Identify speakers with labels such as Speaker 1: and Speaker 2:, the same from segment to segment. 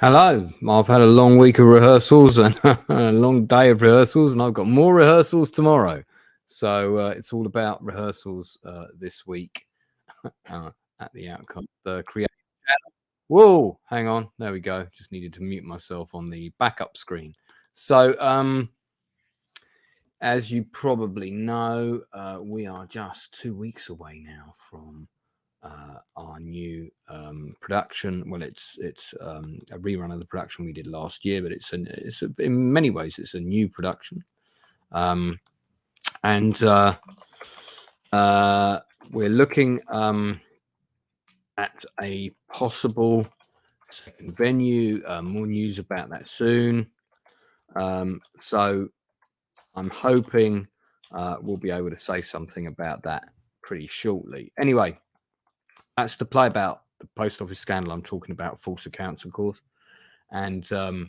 Speaker 1: Hello, I've had a long week of rehearsals and a long day of rehearsals, and I've got more rehearsals tomorrow. So it's all about rehearsals this week at the Outcasts Creative channel. Whoa, hang on. There we go. Just needed to mute myself on the backup screen. So as you probably know, we are just 2 weeks away now from our new production. Well, it's a rerun of the production we did last year, but in many ways it's a new production, and we're looking at a possible second venue. More news about that soon. So I'm hoping we'll be able to say something about that pretty shortly. Anyway, that's the play about the post office scandal. I'm talking about false accounts, of course. And the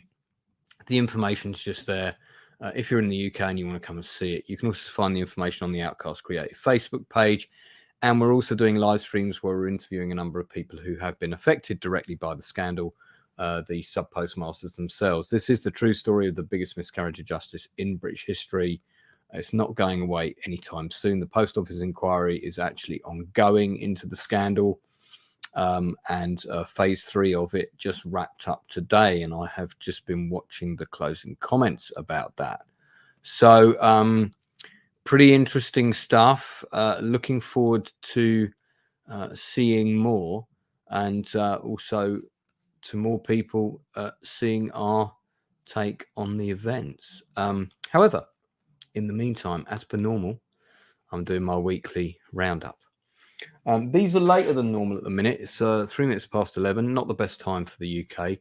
Speaker 1: information's just there. If you're in the UK and you want to come and see it, you can also find the information on the Outcasts Creative Facebook page. And we're also doing live streams where we're interviewing a number of people who have been affected directly by the scandal, the sub-postmasters themselves. This is the true story of the biggest miscarriage of justice in British history. It's not going away anytime soon. The post office inquiry is actually ongoing into the scandal, and phase 3 of it just wrapped up today, and I have just been watching the closing comments about that. So pretty interesting stuff. Looking forward to seeing more, and also to more people seeing our take on the events. However, in the meantime, as per normal, I'm doing my weekly roundup. These are later than normal at the minute. It's 3 minutes past 11, not the best time for the UK,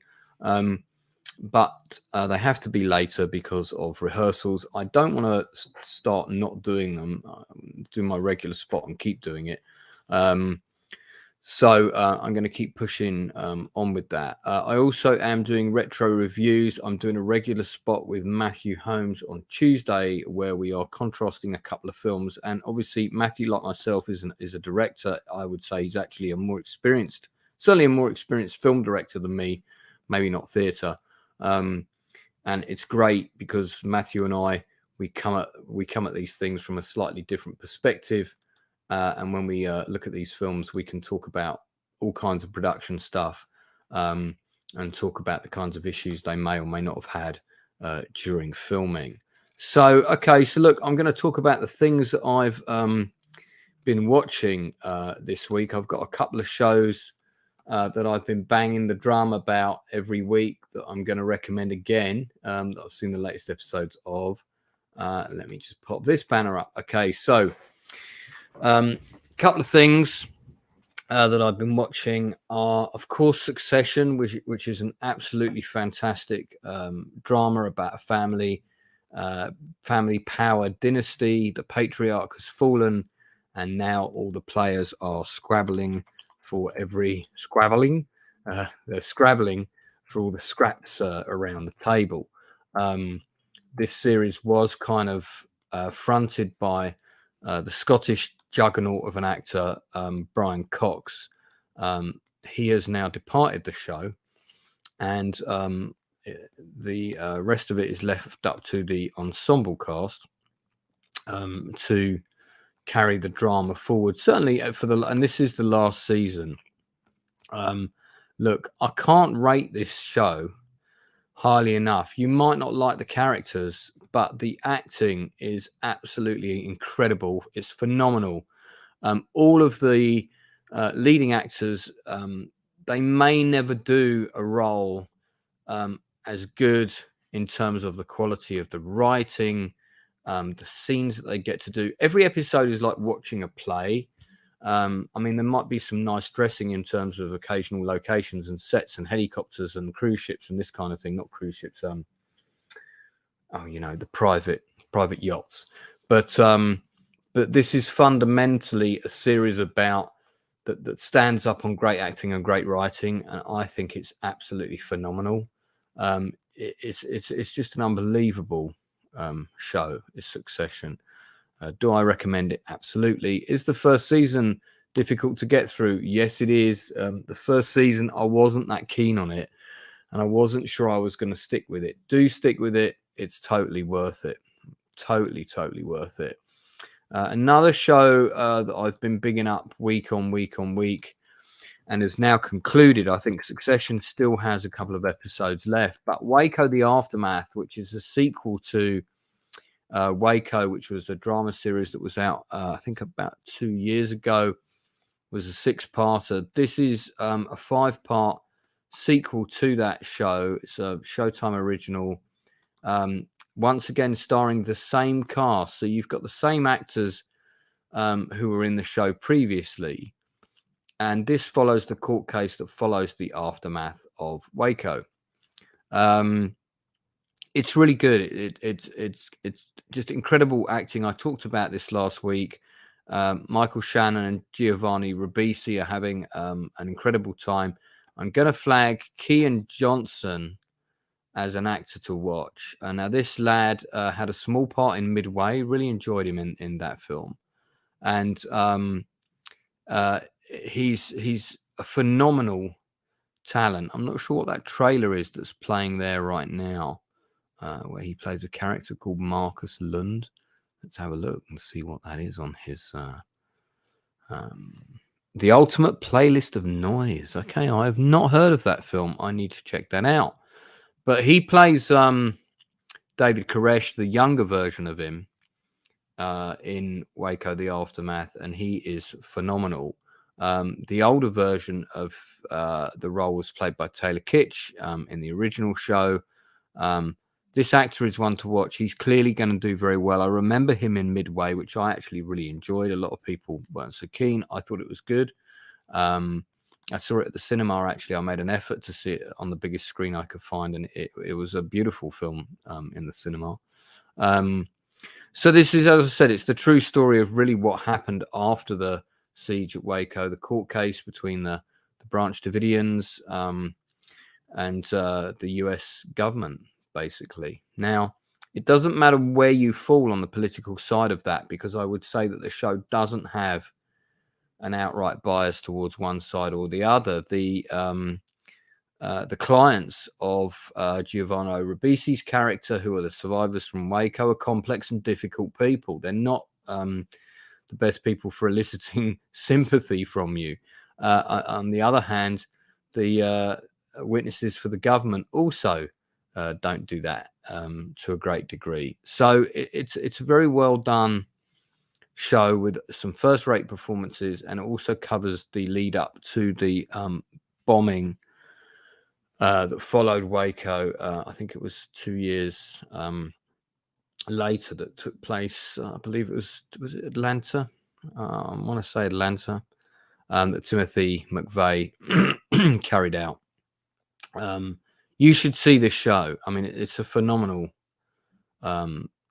Speaker 1: but they have to be later because of rehearsals. I don't want to start not doing them, do my regular spot and keep doing it. So I'm going to keep pushing on with that. I also am doing retro reviews. I'm doing a regular spot with Matthew Holmes on Tuesday where we are contrasting a couple of films. And obviously, Matthew, like myself, is a director. I would say he's actually certainly a more experienced film director than me, maybe not theatre. And it's great because Matthew and I, we come at these things from a slightly different perspective. And when we look at these films, we can talk about all kinds of production stuff and talk about the kinds of issues they may or may not have had during filming. So, okay, so look, I'm going to talk about the things that I've been watching this week. I've got a couple of shows that I've been banging the drum about every week that I'm going to recommend again, that I've seen the latest episodes of. Let me just pop this banner up. Okay, so couple of things that I've been watching are, of course, Succession, which is an absolutely fantastic drama about a family power dynasty. The patriarch has fallen, and now all the players are scrabbling for every scrabbling. They're scrabbling for all the scraps around the table. This series was kind of fronted by the Scottish juggernaut of an actor, Brian Cox. He has now departed the show, and the rest of it is left up to the ensemble cast to carry the drama forward. Certainly and this is the last season. Look, I can't rate this show highly enough. You might not like the characters, but the acting is absolutely incredible. It's phenomenal. All of the leading actors, they may never do a role as good in terms of the quality of the writing, the scenes that they get to do. Every episode is like watching a play. I mean, there might be some nice dressing in terms of occasional locations and sets and helicopters and cruise ships and this kind of thing. Not cruise ships, the private yachts. But this is fundamentally a series about that stands up on great acting and great writing, and I think it's absolutely phenomenal. It's just an unbelievable show. It's Succession. Do I recommend it? Absolutely. Is the first season difficult to get through? Yes, it is. The first season, I wasn't that keen on it. and I wasn't sure I was going to stick with it. Do stick with it. It's totally worth it. Totally worth it. Another show that I've been bigging up week on week and has now concluded. I think Succession still has a couple of episodes left, but Waco the Aftermath, which is a sequel to Waco, which was a drama series that was out I think about 2 years ago, was a 6-parter. This is a 5-part sequel to that show. It's a Showtime original, once again starring the same cast, so you've got the same actors who were in the show previously, and this follows the court case that follows the aftermath of Waco. It's really good. It's just incredible acting. I talked about this last week. Michael Shannon and Giovanni Ribisi are having an incredible time. I'm going to flag Kean Johnson as an actor to watch. Now, this lad had a small part in Midway. Really enjoyed him in that film. And he's a phenomenal talent. I'm not sure what that trailer is that's playing there right now, where he plays a character called Marcus Lund. Let's have a look and see what that is on his The Ultimate Playlist of Noise. Okay, I have not heard of that film. I need to check that out. But he plays David Koresh, the younger version of him, in Waco the Aftermath, and he is phenomenal. The older version of the role was played by Taylor Kitsch in the original show. This actor is one to watch. He's clearly going to do very well. I remember him in Midway, which I actually really enjoyed. A lot of people weren't so keen. I thought it was good. I saw it at the cinema, actually. I made an effort to see it on the biggest screen I could find, and it was a beautiful film in the cinema. So this is, as I said, it's the true story of really what happened after the siege at Waco, the court case between the Branch Davidians and the US government, basically. Now, it doesn't matter where you fall on the political side of that, because I would say that the show doesn't have an outright bias towards one side or the other. The clients of Giovanni Ribisi's character, who are the survivors from Waco, are complex and difficult people. They're not the best people for eliciting sympathy from you. On the other hand, the witnesses for the government also don't do that to a great degree. So it's a very well done show with some first-rate performances, and it also covers the lead up to the bombing that followed Waco. I think it was 2 years later that took place. I believe it was it Atlanta? I want to say Atlanta, that Timothy McVeigh carried out. You should see this show. I mean, it's a phenomenal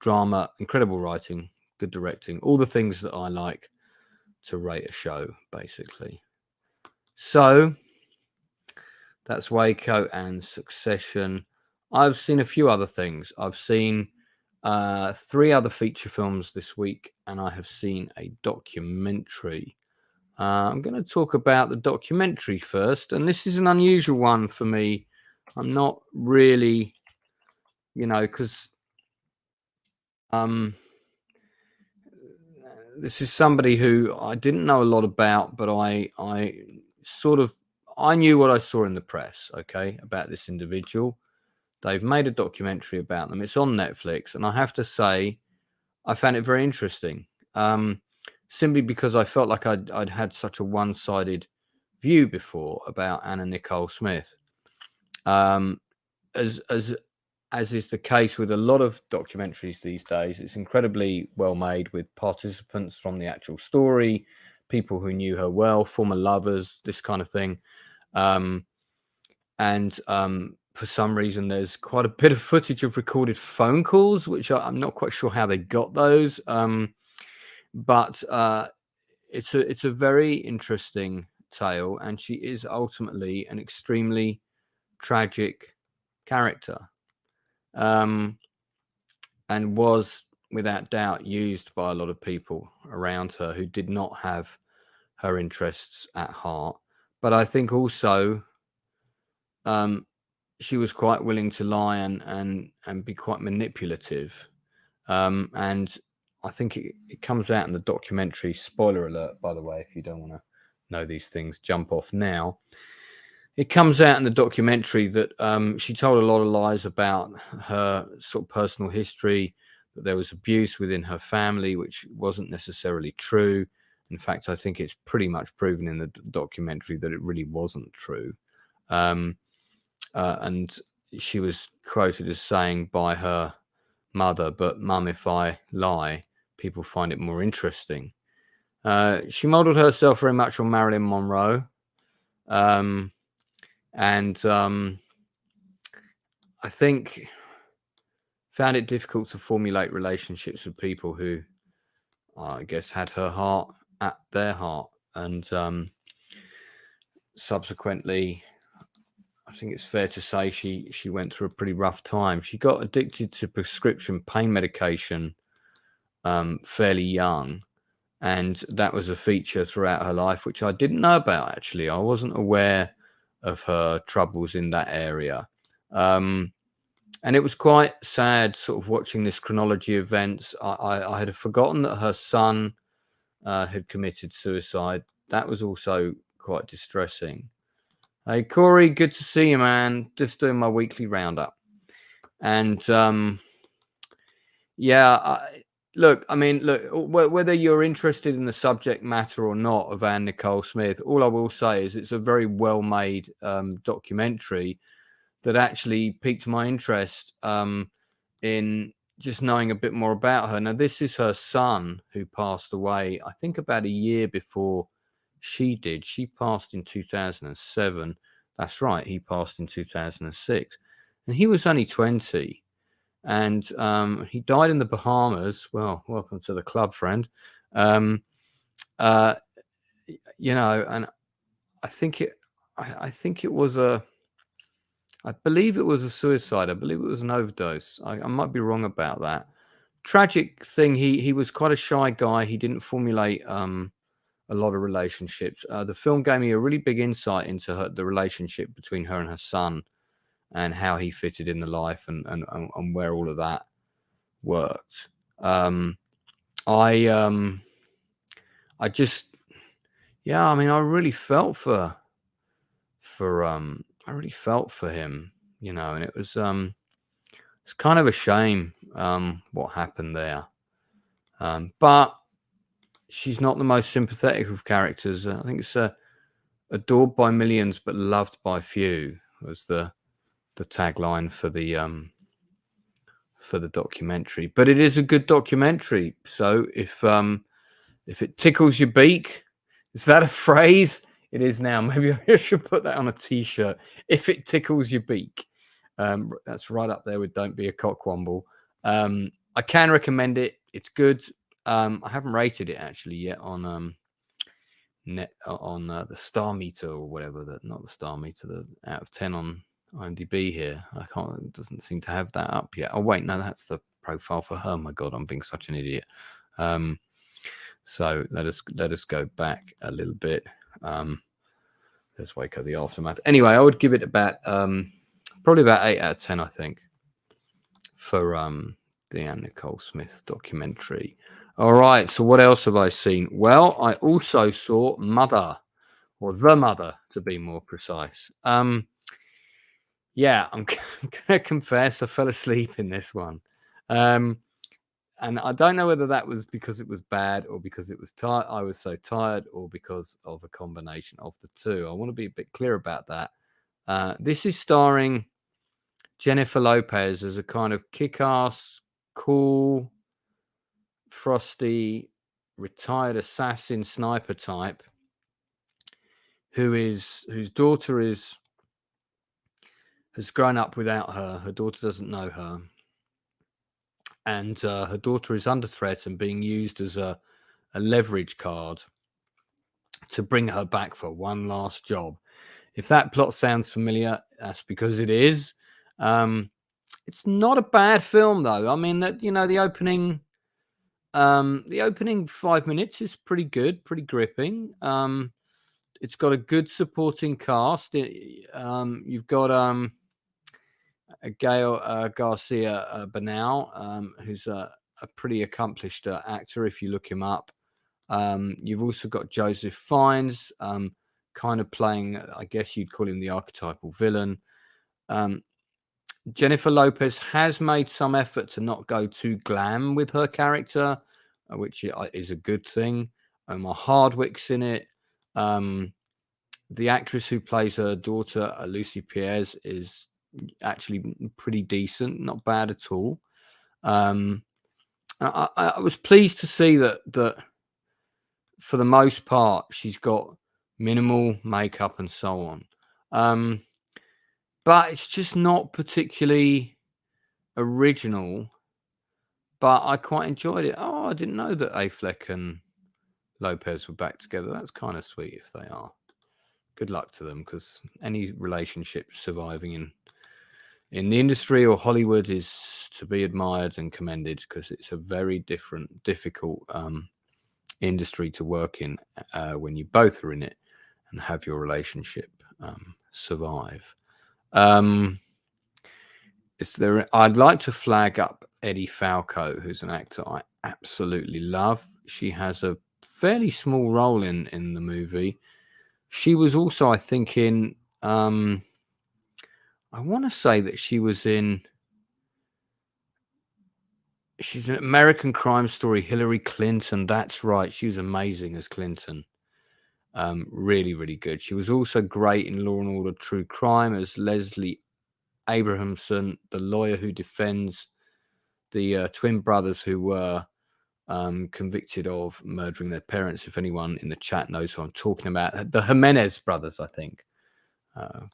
Speaker 1: drama, incredible writing, good directing, all the things that I like to rate a show, basically. So that's Waco and Succession. I've seen a few other things. I've seen 3 other feature films this week, and I have seen a documentary. I'm going to talk about the documentary first, and this is an unusual one for me. I'm not really, because this is somebody who I didn't know a lot about, but I knew what I saw in the press, okay, about this individual. They've made a documentary about them. It's on Netflix, and I have to say, I found it very interesting, simply because I felt like I'd had such a one-sided view before about Anna Nicole Smith. As is the case with a lot of documentaries these days, it's incredibly well made, with participants from the actual story, people who knew her well, former lovers, this kind of thing. And for some reason, there's quite a bit of footage of recorded phone calls, which I'm not quite sure how they got those. But it's a very interesting tale, and she is ultimately an extremely tragic character. And was without doubt used by a lot of people around her who did not have her interests at heart. But I think also she was quite willing to lie and be quite manipulative. And I think it comes out in the documentary. Spoiler alert, by the way, if you don't want to know these things, jump off now. It comes out in the documentary that she told a lot of lies about her sort of personal history, that there was abuse within her family, which wasn't necessarily true. In fact, I think it's pretty much proven in the documentary that it really wasn't true. And she was quoted as saying by her mother, "But Mum, if I lie, people find it more interesting." She modeled herself very much on Marilyn Monroe. And I think found it difficult to formulate relationships with people who, I guess, had her heart at their heart. And subsequently, I think it's fair to say she went through a pretty rough time. She got addicted to prescription pain medication fairly young. And that was a feature throughout her life, which I didn't know about, actually. I wasn't aware of her troubles in that area. And it was quite sad sort of watching this chronology of events. I had forgotten that her son had committed suicide. That was also quite distressing. Hey, Corey, good to see you, man. Just doing my weekly roundup. And look, whether you're interested in the subject matter or not of Anne Nicole Smith, all I will say is it's a very well-made documentary that actually piqued my interest in just knowing a bit more about her. Now, this is her son who passed away, I think, about a year before she did. She passed in 2007. That's right, he passed in 2006. And he was only 20. And he died in the Bahamas. Well, welcome to the club, friend. And I think it was I believe it was a suicide. I believe it was an overdose. I might be wrong about that. Tragic thing. He was quite a shy guy. He didn't formulate a lot of relationships. The film gave me a really big insight into the relationship between her and her son, and how he fitted in the life and where all of that worked. I really felt for I really felt for him, and it was it's kind of a shame what happened there. But she's not the most sympathetic of characters. I think it's adored by millions but loved by few was the tagline for the documentary. But it is a good documentary. So if it tickles your beak, is that a phrase? It is now. Maybe I should put that on a t-shirt. If it tickles your beak. That's right up there with Don't Be a Cockwomble. I can recommend it. It's good. I haven't rated it actually yet on the star meter or whatever. Not the star meter, the out of 10 on IMDb here. It doesn't seem to have that up yet. Oh wait, no, that's the profile for her. My God, I'm being such an idiot. So let us go back a little bit. Let's wake up the aftermath. Anyway, I would give it about probably about 8 out of 10, I think, for the Anne Nicole Smith documentary. All right, so what else have I seen? Well, I also saw Mother, or The Mother, to be more precise. Yeah, I'm gonna confess I fell asleep in this one. And I don't know whether that was because it was bad or because it was tired. I was so tired, or because of a combination of the two. I want to be a bit clear about that. This is starring Jennifer Lopez as a kind of kick-ass, cool, frosty, retired assassin sniper type whose daughter has grown up without her. Her daughter doesn't know her. And her daughter is under threat and being used as a leverage card to bring her back for one last job. If that plot sounds familiar, that's because it is. It's not a bad film, though. I mean, the opening 5 minutes is pretty good, pretty gripping. It's got a good supporting cast. You've got Gail Garcia Bernal, who's a pretty accomplished actor if you look him up. You've also got Joseph Fiennes, kind of playing, I guess you'd call him the archetypal villain. Jennifer Lopez has made some effort to not go too glam with her character, which is a good thing. Omar Hardwick's in it. The actress who plays her daughter, Lucy Perez, is actually pretty decent, not bad at all. I was pleased to see that for the most part she's got minimal makeup and so on. But it's just not particularly original. But I quite enjoyed it. Oh, I didn't know that Affleck and Lopez were back together. That's kind of sweet if they are. Good luck to them, because any relationship surviving in the industry or Hollywood is to be admired and commended, because it's a very difficult industry to work in when you both are in it and have your relationship survive. I'd like to flag up Eddie Falco, who's an actor I absolutely love. She has a fairly small role in the movie. She was also, I think, in I want to say that she's an American Crime Story, Hillary Clinton. That's right. She was amazing as Clinton. Really, really good. She was also great in Law and Order True Crime as Leslie Abrahamson, the lawyer who defends the twin brothers who were convicted of murdering their parents. If anyone in the chat knows who I'm talking about, the Jimenez brothers, I think.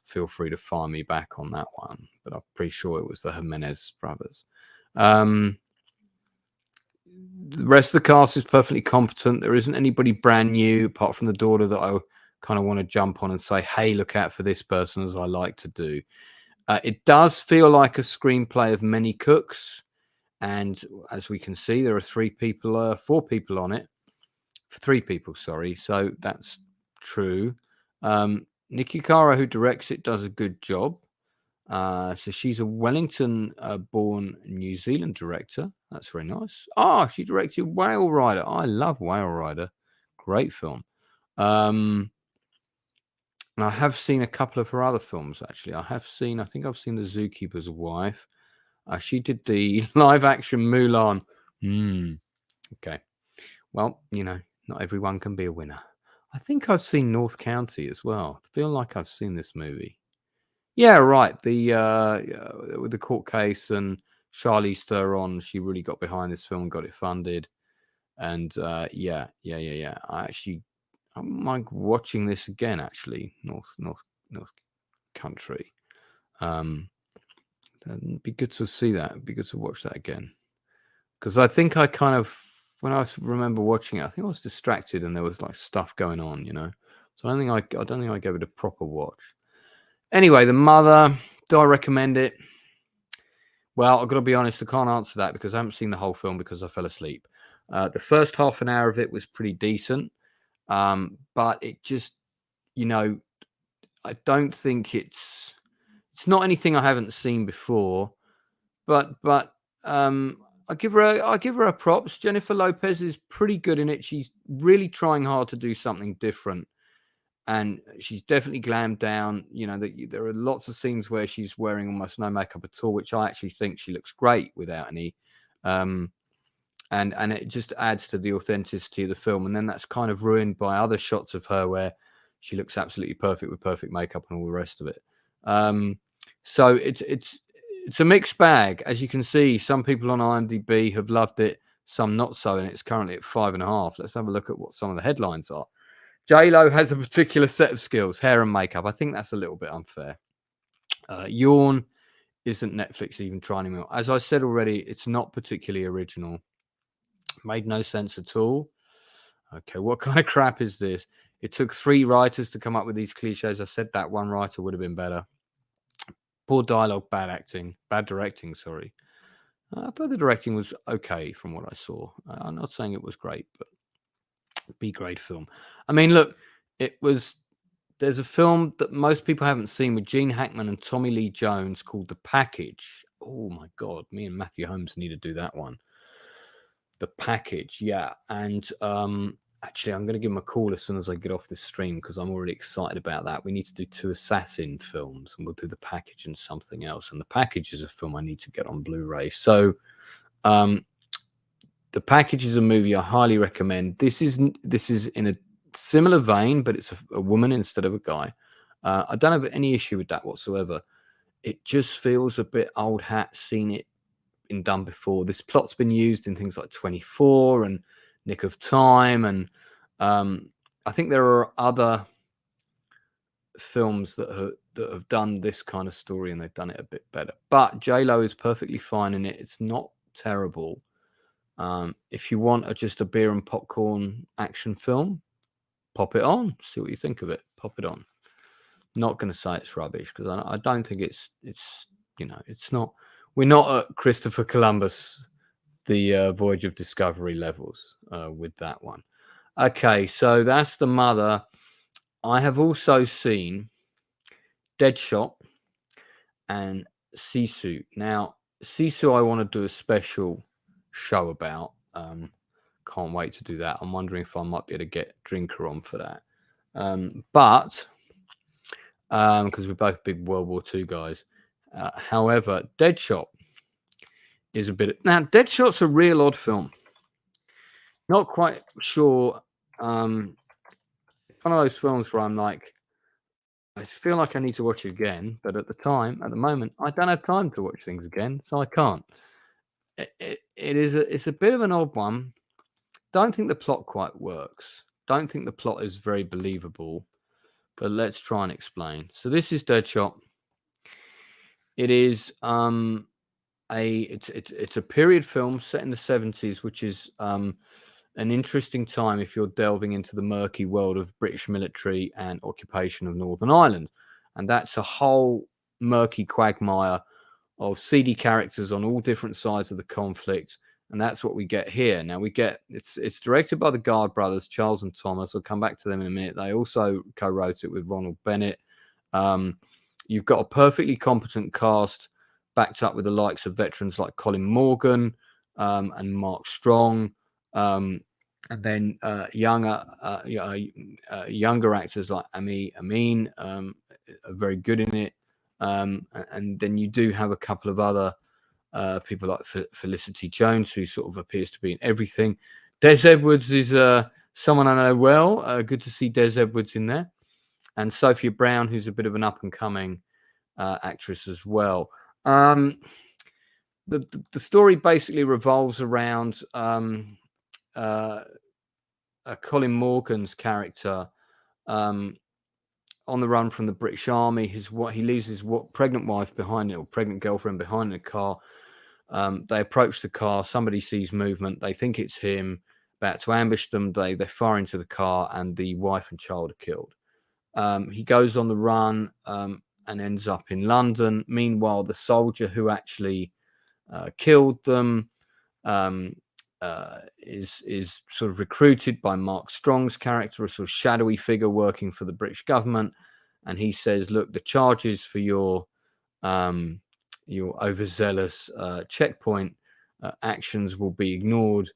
Speaker 1: Feel free to fire me back on that one, but I'm pretty sure it was the Jimenez brothers. The rest of the cast is perfectly competent. There isn't anybody brand new apart from the daughter that I kind of want to jump on and say, hey, look out for this person, as I like to do. It does feel like a screenplay of many cooks. And as we can see, there are 4 people on it. 3 people, sorry. So that's true. Nikki Caro, who directs it, does a good job. So she's a Wellington-born New Zealand director. That's very nice. She directed Whale Rider. I love Whale Rider. Great film. And I have seen a couple of her other films, actually. I think I've seen The Zookeeper's Wife. She did the live-action Mulan. Okay. Well, not everyone can be a winner. I think I've seen North County as well. I feel like I've seen this movie. Yeah, right. With the court case and Charlize Theron, she really got behind this film, got it funded. And yeah. I'm like watching this again, actually. North Country. It'd be good to see that. It'd be good to watch that again. Because I think I kind of, when I remember watching it, I think I was distracted and there was like stuff going on, So I don't think I gave it a proper watch. Anyway, The Mother, do I recommend it? Well, I've got to be honest, I can't answer that because I haven't seen the whole film because I fell asleep. The first half an hour of it was pretty decent, but it just, I don't think it's not anything I haven't seen before, but I give her a props. Jennifer Lopez is pretty good in it. She's really trying hard to do something different. And she's definitely glammed down. There are lots of scenes where she's wearing almost no makeup at all, which I actually think she looks great without any. And it just adds to the authenticity of the film. And then that's kind of ruined by other shots of her where she looks absolutely perfect with perfect makeup and all the rest of it. So it's a mixed bag. As you can see, some people on IMDb have loved it, some not so, and it's currently at 5.5. Let's have a look at what some of the headlines are. J-Lo has a particular set of skills, hair and makeup. I think that's a little bit unfair. Yawn, isn't Netflix even trying anymore? As I said already, it's not particularly original. Made no sense at all. Okay, what kind of crap is this? It took 3 writers to come up with these cliches. I said that one writer would have been better. Poor dialogue, bad directing, sorry. I thought the directing was okay from what I saw. I'm not saying it was great, but B-grade film. I mean, look, it was there's a film that most people haven't seen with Gene Hackman and Tommy Lee Jones called The Package. Oh my God, me and Matthew Holmes need to do that one. The Package, yeah. And actually, I'm going to give him a call as soon as I get off this stream because I'm already excited about that. We need to do 2 assassin films, and we'll do The Package and something else. And The Package is a film I need to get on Blu-ray. So The Package is a movie I highly recommend. This is in a similar vein, but it's a woman instead of a guy. I don't have any issue with that whatsoever. It just feels a bit old hat, seen it been done before. This plot's been used in things like 24 and Nick of Time, and I think there are other films that have done this kind of story and they've done it a bit better. But J-Lo is perfectly fine in it. It's not terrible. If you want just a beer and popcorn action film, pop it on. See what you think of it. Pop it on. Not going to say it's rubbish because I don't think it's it's not. We're not at Christopher Columbus, the Voyage of Discovery levels with that one. Okay, so that's The Mother. I have also seen Deadshot and Sisu. Now, Sisu I want to do a special show about. Can't wait to do that. I'm wondering if I might be able to get Drinker on for that. But because we're both big World War II guys. However, Deadshot is a bit... Now, Deadshot's a real odd film. Not quite sure. One of those films where I'm like, I feel like I need to watch it again, but at the moment, I don't have time to watch things again, so I can't. It's a bit of an odd one. Don't think the plot quite works. Don't think the plot is very believable, but let's try and explain. So this is Deadshot. It is it's a period film set in the 70s, which is an interesting time if you're delving into the murky world of British military and occupation of Northern Ireland. And that's a whole murky quagmire of seedy characters on all different sides of the conflict. And that's what we get here. Now it's directed by the Guard brothers, Charles and Thomas. I'll come back to them in a minute. They also co-wrote it with Ronald Bennett. You've got a perfectly competent cast backed up with the likes of veterans like Colin Morgan and Mark Strong. And then younger actors like Ami Amin are very good in it. And then you do have a couple of other people like Felicity Jones, who sort of appears to be in everything. Des Edwards is someone I know well. Good to see Des Edwards in there. And Sophia Brown, who's a bit of an up-and-coming actress as well. The story basically revolves around Colin Morgan's character on the run from the British Army. He leaves his pregnant wife behind, or pregnant girlfriend behind in a car. They approach the car. Somebody sees movement. They think it's him, about to ambush them. They fire into the car, and the wife and child are killed. He goes on the run and ends up in London. Meanwhile, the soldier who actually killed them is sort of recruited by Mark Strong's character, a sort of shadowy figure working for the British government. And he says, look, the charges for your overzealous checkpoint actions will be ignored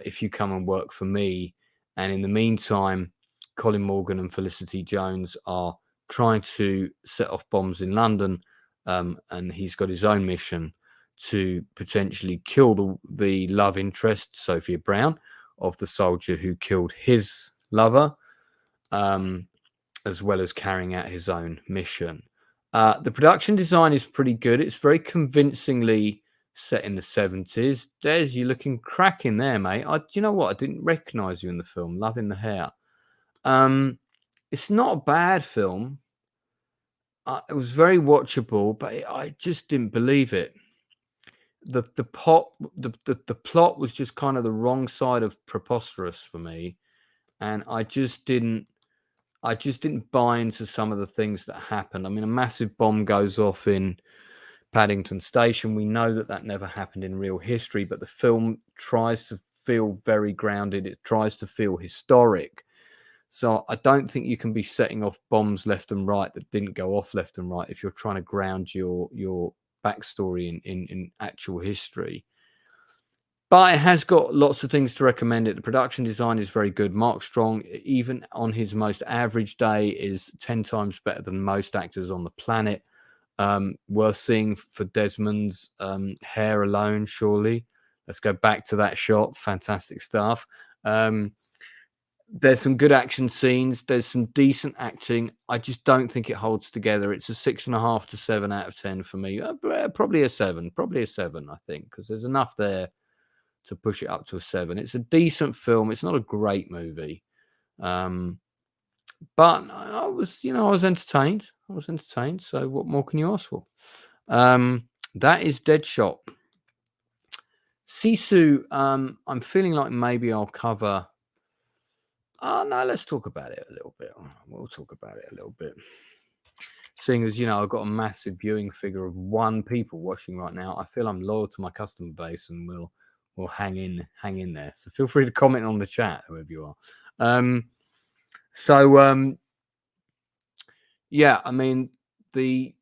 Speaker 1: if you come and work for me. And in the meantime, Colin Morgan and Felicity Jones are trying to set off bombs in London, and he's got his own mission to potentially kill the love interest, Sophia Brown, of the soldier who killed his lover, as well as carrying out his own mission. The production design is pretty good. It's very convincingly set in the 70s. Des, you're looking cracking there, mate. You know what? I didn't recognize you in the film. Loving the hair. It's not a bad film. It was very watchable, but I just didn't believe it. The plot was just kind of the wrong side of preposterous for me, and I just didn't buy into some of the things that happened. I mean, a massive bomb goes off in Paddington Station. We know that never happened in real history, but the film tries to feel very grounded. It tries to feel historic. So I don't think you can be setting off bombs left and right that didn't go off left and right if you're trying to ground your backstory in actual history. But it has got lots of things to recommend it. The production design is very good. Mark Strong, even on his most average day, is 10 times better than most actors on the planet. Worth seeing for Desmond's hair alone, surely. Let's go back to that shot. Fantastic stuff. There's some good action scenes. There's some decent acting. I just don't think it holds together. It's a 6.5 to 7 out of 10 for me. Probably a 7. Probably a 7, I think, because there's enough there to push it up to a 7. It's a decent film. It's not a great movie. But I was entertained. So what more can you ask for? That is Deadshot. Sisu, I'm feeling like maybe I'll cover. Oh, no, let's talk about it a little bit. We'll talk about it a little bit. Seeing as, I've got a massive viewing figure of 1 people watching right now, I feel I'm loyal to my customer base and we'll hang in there. So feel free to comment on the chat, whoever you are. Yeah, I mean, the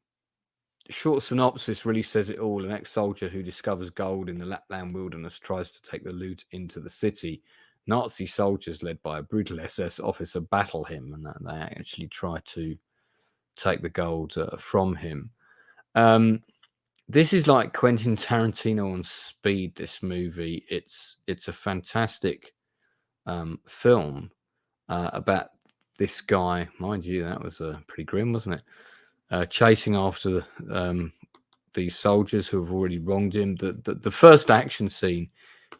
Speaker 1: short synopsis really says it all. An ex-soldier who discovers gold in the Lapland wilderness tries to take the loot into the city. Nazi soldiers led by a brutal SS officer battle him, and they actually try to take the gold from him. This is like Quentin Tarantino on speed, this movie. It's a fantastic film about this guy. Mind you, that was pretty grim, wasn't it? Chasing after these soldiers who have already wronged him. The first action scene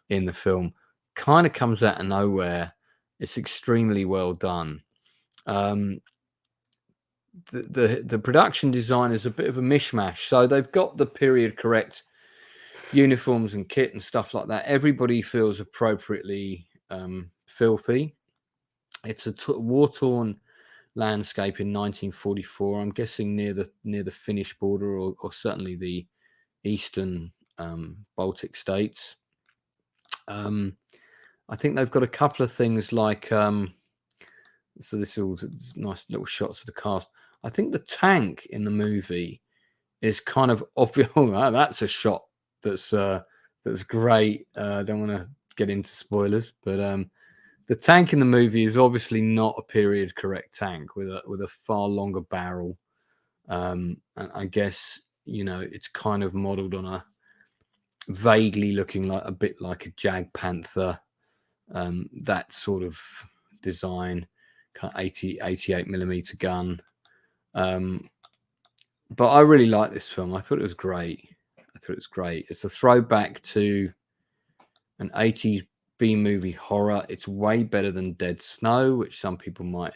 Speaker 1: in the film kind of comes out of nowhere. It's extremely well done. The production design is a bit of a mishmash. So they've got the period correct uniforms and kit and stuff like that. Everybody feels appropriately filthy. It's a war-torn landscape in 1944. I'm guessing near the Finnish border, or certainly the eastern Baltic states. I think they've got a couple of things like so this is all nice little shots of the cast. I think the tank in the movie is kind of obvious. Oh, that's a shot that's great. Don't want to get into spoilers, but the tank in the movie is obviously not a period correct tank with a far longer barrel. And I guess it's kind of modelled on a vaguely looking like a bit like a Jag Panther, that sort of design, kind of 88 millimeter gun. But I really like this film. I thought it was great. It's a throwback to an 80s B-movie horror. It's way better than Dead Snow, which some people might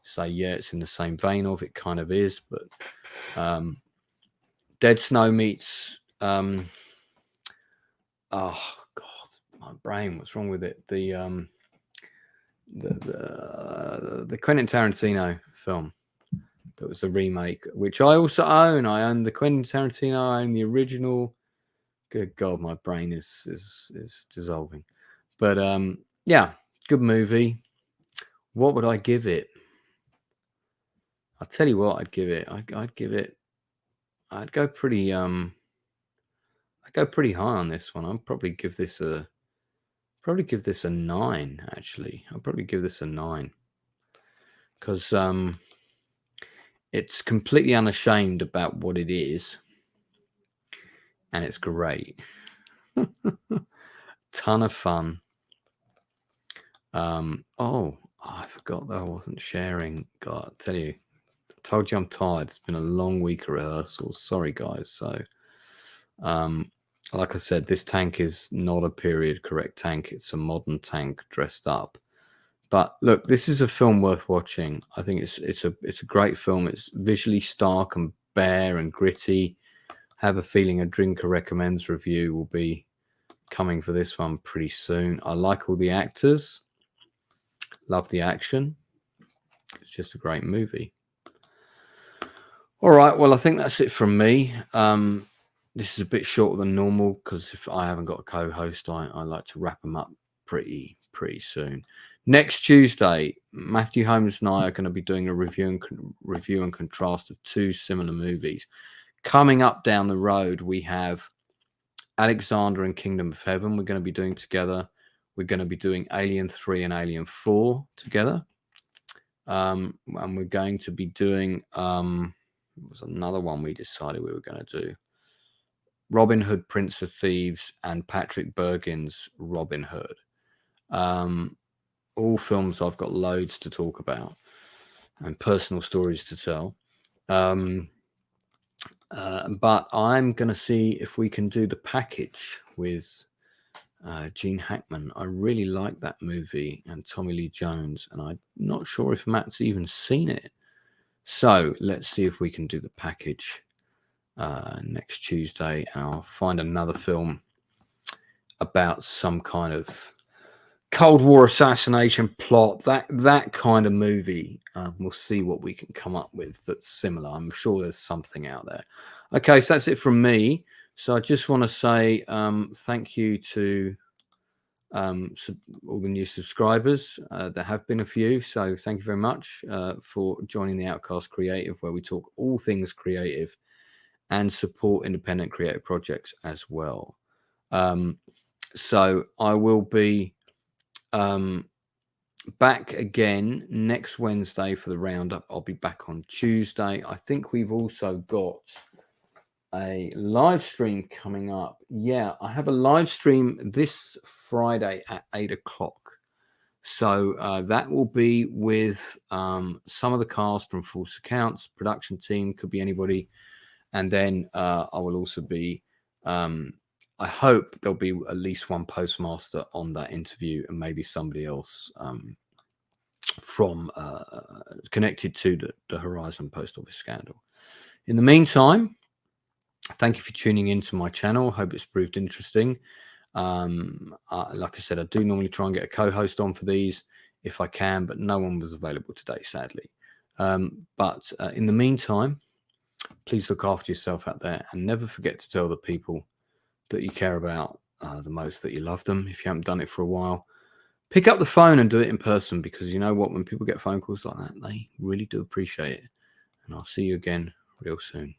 Speaker 1: say, yeah, it's in the same vein of. It kind of is, but Dead Snow meets oh god, my brain, what's wrong with it? The Quentin Tarantino film that was a remake, which I also own. I own the Quentin Tarantino, I own the original. Good God, my brain is dissolving. But yeah, good movie. What would I give it? I'll tell you what I'd give it. I'd go pretty high on this one. I'd probably give this a 9, actually. I'll probably give this a 9. Because it's completely unashamed about what it is. And it's great. Ton of fun. I forgot that I wasn't sharing. God, I tell you, I told you I'm tired. It's been a long week of rehearsals. Sorry, guys. So, like I said, this tank is not a period correct tank. It's a modern tank dressed up. But look, this is a film worth watching. I think it's a great film. It's visually stark and bare and gritty. Have a feeling a Drinker Recommends review will be coming for this one pretty soon. I like all the actors. Love the action. It's just a great movie. All right, well, I think that's it from me. This is a bit shorter than normal because if I haven't got a co-host, I like to wrap them up pretty soon. Next Tuesday, Matthew Holmes and I are going to be doing a review and contrast of 2 similar movies. Coming up down the road, we have Alexander and Kingdom of Heaven. We're going to be doing together. We're going to be doing Alien 3 and Alien 4 together. And we're going to be doing, was another one we decided we were going to do. Robin Hood, Prince of Thieves, and Patrick Bergin's Robin Hood. All films I've got loads to talk about and personal stories to tell. But I'm going to see if we can do the package with Gene Hackman. I really like that movie, and Tommy Lee Jones, and I'm not sure if Matt's even seen it. So let's see if we can do the package next Tuesday, and I'll find another film about some kind of Cold War assassination plot, that kind of movie. We'll see what we can come up with that's similar. I'm sure there's something out there. Okay, so that's it from me. So I just want to say thank you to all the new subscribers. There have been a few, so thank you very much for joining the Outcasts Creative, where we talk all things creative and support independent creative projects as well. So I will be back again next Wednesday for the roundup. I'll be back on Tuesday. I think we've also got a live stream coming up. Yeah, I have a live stream this Friday at 8 o'clock. So that will be with some of the cast from False Accounts, production team, could be anybody. And then I will also be, I hope there'll be at least one postmaster on that interview, and maybe somebody else from connected to the Horizon Post Office scandal. In the meantime, thank you for tuning into my channel. Hope it's proved interesting. Like I said, I do normally try and get a co-host on for these if I can, but no one was available today, sadly. But in the meantime, please look after yourself out there, and never forget to tell the people that you care about the most that you love them. If you haven't done it for a while, pick up the phone and do it in person, because you know what, when people get phone calls like that, they really do appreciate it. And I'll see you again real soon.